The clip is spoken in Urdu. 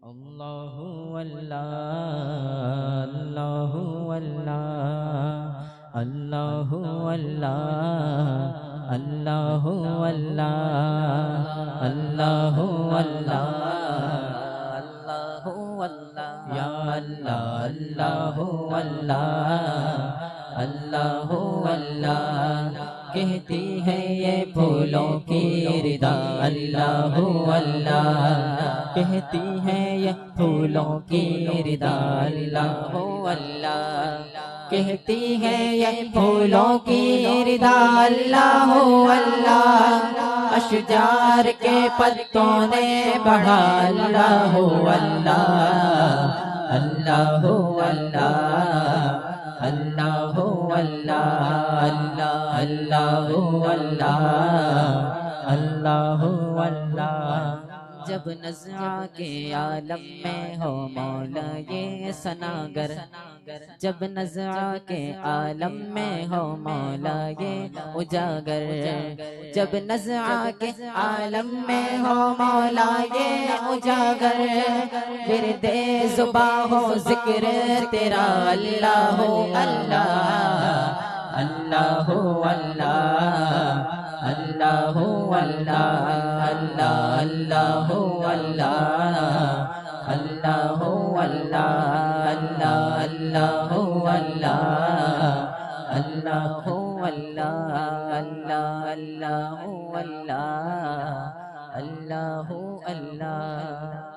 اللہ اللہ اللہ اللہ اللہ اللہ اللہ اللہ اللہ اللہ یا اللہ اللہ اللہ اللہ اللہ کہتی ہے یہ پھولوں کی ردا اللہ اللہ کہتی ہے یہ پھولوں کی ردا اللہ اللہ کہتی ہے یہ پھولوں کی ردا اللہ اللہ اشجار کے پتوں نے بڑھا اللہ اللہ اللہ اللہ اللہ اللہ اللہ اللہ اللہ اللہ جب نزع کے عالم میں ہو مولا یہ ثناگر جب نزع کے عالم میں ہو مولا یہ اجاگر جب نزع کے عالم میں ہو مولا یہ اجاگر ورد زباں ہو ذکر تیرا اللہ اللہ اللہ اللہ اللہ اللہ اللہ اللہ اللہ اللہ اللہ اللہ اللہ اللہ اللہ اللہ اللہ